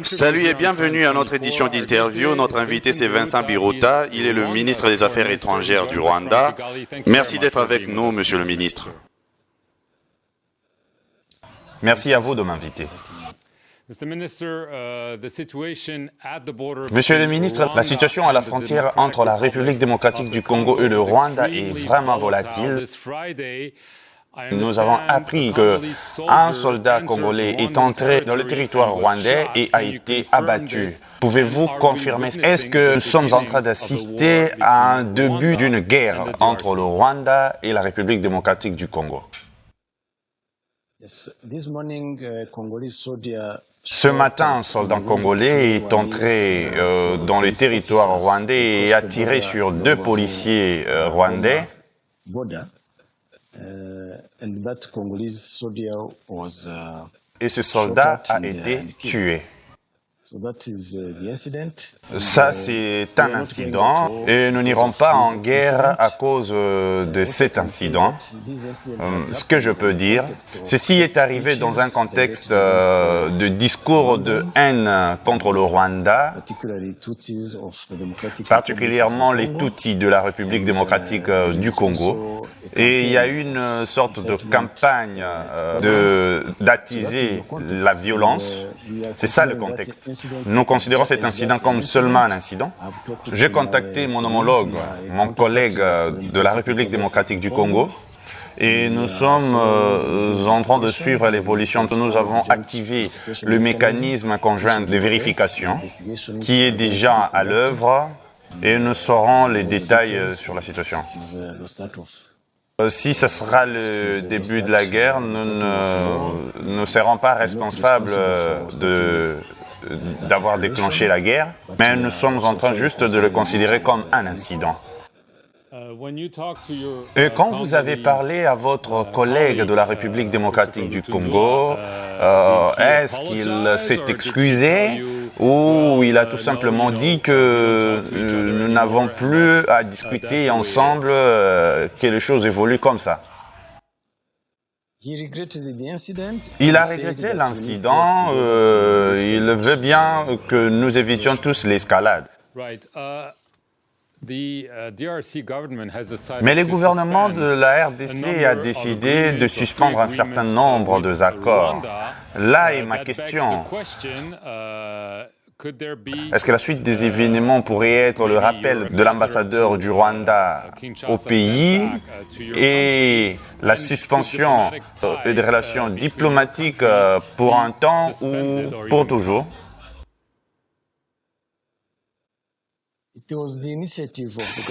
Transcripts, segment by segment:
Salut et bienvenue à notre édition d'interview. Notre invité, c'est Vincent Biruta. Il est le ministre des Affaires étrangères du Rwanda. Merci d'être avec nous, monsieur le ministre. Merci à vous de m'inviter. Monsieur le ministre, la situation à la frontière entre la République démocratique du Congo et le Rwanda est vraiment volatile. Nous avons appris qu'un soldat congolais est entré dans le territoire rwandais et a été abattu. Pouvez-vous confirmer? Est-ce que nous sommes en train d'assister à un début d'une guerre entre le Rwanda et la République démocratique du Congo? Ce matin, un soldat congolais est entré dans le territoire rwandais et a tiré sur deux policiers rwandais. Et ce soldat a été tué. Ça, c'est un incident et nous n'irons pas en guerre à cause de cet incident. Ce que je peux dire, ceci est arrivé dans un contexte de discours de haine contre le Rwanda, particulièrement les Tutsis de la République démocratique du Congo. Et il y a eu une sorte de campagne d'attiser la violence. C'est ça le contexte. Nous considérons cet incident comme seulement un incident. J'ai contacté mon homologue, mon collègue de la République démocratique du Congo, et nous sommes en train de suivre l'évolution. Nous avons activé le mécanisme conjoint de vérification qui est déjà à l'œuvre et nous saurons les détails sur la situation. Si ce sera le début de la guerre, nous ne serons pas responsables d'avoir déclenché la guerre, mais nous sommes en train juste de le considérer comme un incident. Et quand vous avez parlé à votre collègue de la République démocratique du Congo, est-ce qu'il s'est excusé ou il a tout simplement dit que nous n'avons plus à discuter ensemble, que les choses évoluent comme ça? Il a regretté l'incident, il veut bien que nous évitions tous l'escalade. Mais le gouvernement de la RDC a décidé de suspendre un certain nombre d'accords. Là est ma question. Est-ce que la suite des événements pourrait être le rappel de l'ambassadeur du Rwanda au pays et la suspension des relations diplomatiques pour un temps ou pour toujours?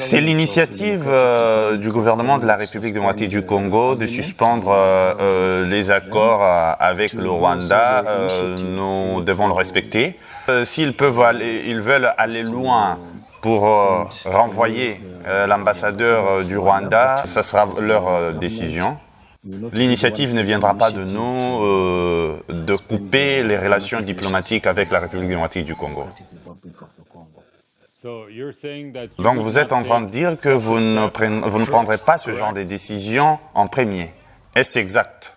C'est l'initiative du gouvernement de la République démocratique du Congo de suspendre les accords avec le Rwanda. Nous devons le respecter. S'ils veulent aller loin pour renvoyer l'ambassadeur du Rwanda, ce sera leur décision. L'initiative ne viendra pas de nous de couper les relations diplomatiques avec la République démocratique du Congo. Donc vous êtes en train de dire que vous ne prendrez pas ce genre de décision en premier. Est-ce exact?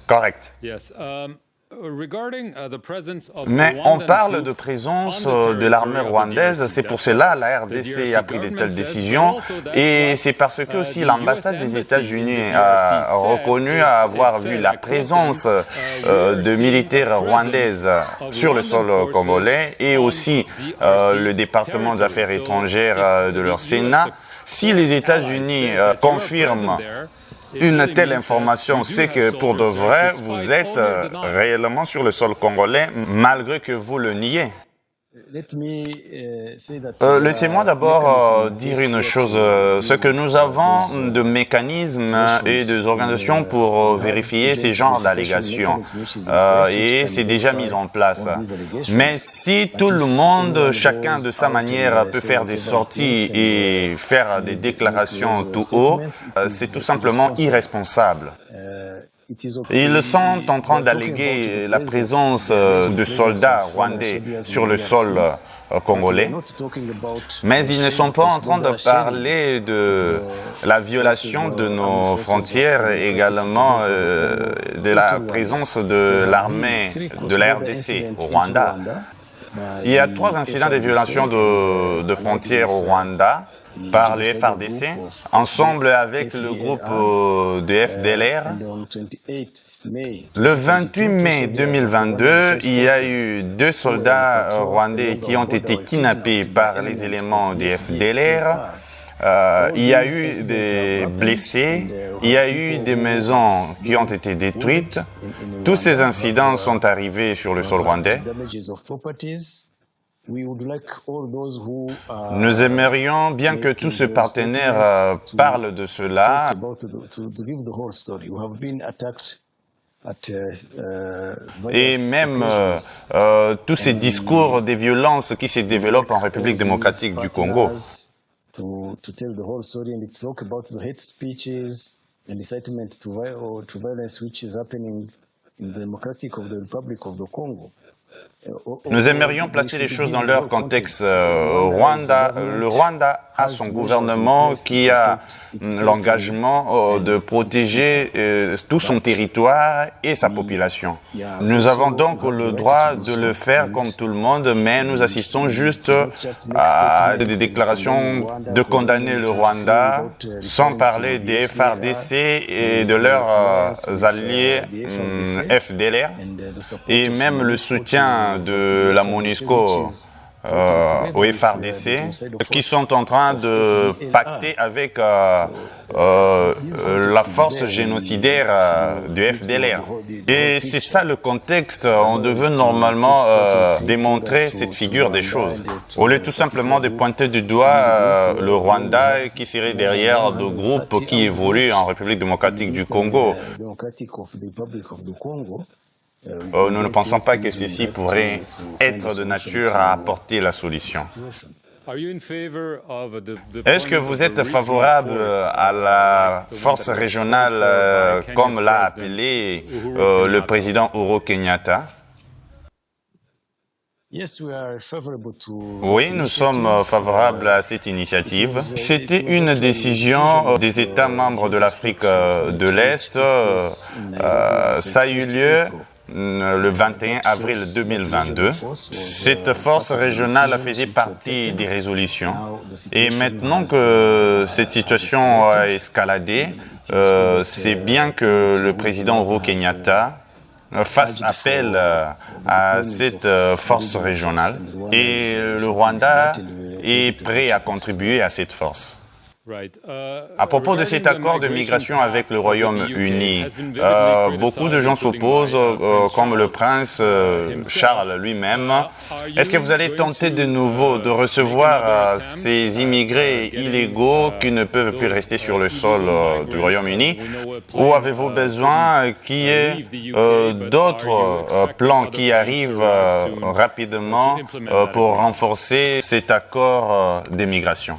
Correct. Mais on parle de présence de l'armée rwandaise, c'est pour cela que la RDC a pris de telles décisions et c'est parce que aussi l'ambassade des États-Unis a reconnu avoir vu la présence de militaires rwandaises sur le sol congolais et aussi le département des affaires étrangères de leur Sénat. Si les États-Unis confirment une telle information, c'est que pour de vrai, vous êtes réellement sur le sol congolais, malgré que vous le niez. Laissez-moi d'abord dire une chose. Ce que nous avons de mécanismes et des organisations pour vérifier ces genres d'allégations. Et c'est déjà mis en place. Mais si tout le monde, chacun de sa manière, peut faire des sorties et faire des déclarations tout haut, c'est tout simplement irresponsable. Ils sont en train d'alléguer la présence de soldats rwandais sur le sol congolais. Mais ils ne sont pas en train de parler de la violation de nos frontières, également de la présence de l'armée de la RDC au Rwanda. Il y a 3 incidents de violation de frontières au Rwanda par les FARDC, ensemble avec le groupe de FDLR. Le 28 mai 2022, il y a eu 2 soldats rwandais qui ont été kidnappés par les éléments des FDLR. Il y a eu des blessés, il y a eu des maisons qui ont été détruites. Tous ces incidents sont arrivés sur le sol rwandais. Nous aimerions bien que tous ces partenaires parlent de cela. Et même tous ces discours des violences qui se développent en République démocratique du Congo. Nous aimerions placer les choses dans leur contexte. Le Rwanda a son gouvernement qui a l'engagement de protéger tout son territoire et sa population. Nous avons donc le droit de le faire comme tout le monde, mais nous assistons juste à des déclarations de condamner le Rwanda, sans parler des FARDC et de leurs alliés FDLR, et même le soutien de la MONUSCO au FARDC, qui sont en train de pacter avec la force génocidaire du FDLR. Et c'est ça le contexte. On devait normalement démontrer cette figure des choses. Au lieu tout simplement de pointer du doigt le Rwanda qui serait derrière de groupes qui évoluent en République démocratique du Congo. Nous ne pensons pas que ceci pourrait être de nature à apporter la solution. Est-ce que vous êtes favorable à la force régionale, comme l'a appelé le président Uhuru Kenyatta? Oui, nous sommes favorables à cette initiative. C'était une décision des États membres de l'Afrique de l'Est. Ça a eu lieu le 21 avril 2022. Cette force régionale faisait partie des résolutions. Et maintenant que cette situation a escaladé, c'est bien que le président Uhuru Kenyatta fasse appel à cette force régionale. Et le Rwanda est prêt à contribuer à cette force. À propos de cet accord de migration avec le Royaume-Uni, beaucoup de gens s'opposent, comme le prince Charles lui-même. Est-ce que vous allez tenter de nouveau de recevoir ces immigrés illégaux qui ne peuvent plus rester sur le sol du Royaume-Uni? Ou avez-vous besoin qu'il y ait d'autres plans qui arrivent rapidement pour renforcer cet accord de migration?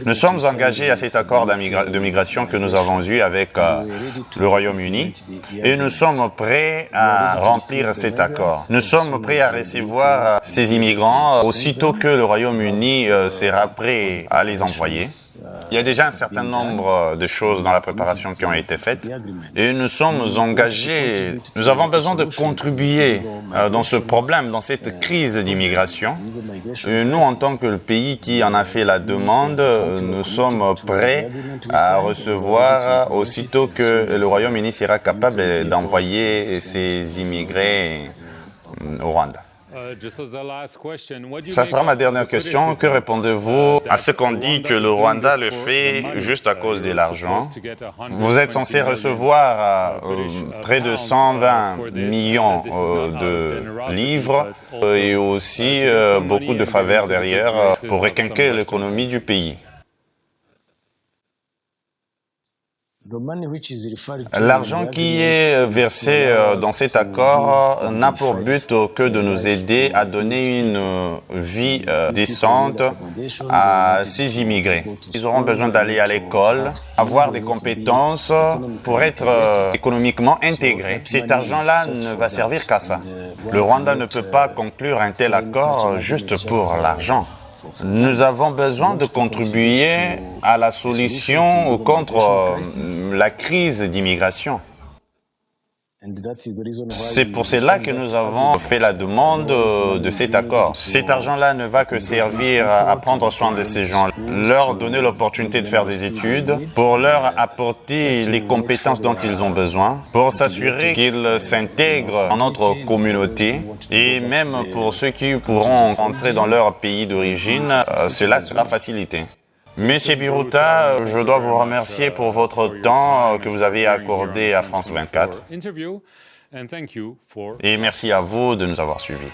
Nous sommes engagés à cet accord de migration que nous avons eu avec le Royaume-Uni et nous sommes prêts à remplir cet accord. Nous sommes prêts à recevoir ces immigrants aussitôt que le Royaume-Uni sera prêt à les envoyer. Il y a déjà un certain nombre de choses dans la préparation qui ont été faites et nous sommes engagés. Nous avons besoin de contribuer dans ce problème, dans cette crise d'immigration. Nous, en tant que le pays qui en a fait la demande, nous sommes prêts à recevoir aussitôt que le Royaume-Uni sera capable d'envoyer ces immigrés au Rwanda. Ça sera ma dernière question. Que répondez-vous à ce qu'on dit que le Rwanda le fait juste à cause de l'argent? Vous êtes censé recevoir près de 120 millions de livres et aussi beaucoup de faveurs derrière pour requinquer l'économie du pays. L'argent qui est versé dans cet accord n'a pour but que de nous aider à donner une vie décente à ces immigrés. Ils auront besoin d'aller à l'école, avoir des compétences pour être économiquement intégrés. Cet argent-là ne va servir qu'à ça. Le Rwanda ne peut pas conclure un tel accord juste pour l'argent. Nous avons besoin de contribuer à la solution contre la crise d'immigration. C'est pour cela que nous avons fait la demande de cet accord. Cet argent-là ne va que servir à prendre soin de ces gens, leur donner l'opportunité de faire des études, pour leur apporter les compétences dont ils ont besoin, pour s'assurer qu'ils s'intègrent dans notre communauté et même pour ceux qui pourront rentrer dans leur pays d'origine, cela sera facilité. Monsieur Biruta, je dois vous remercier pour votre temps que vous avez accordé à France 24. Et merci à vous de nous avoir suivis.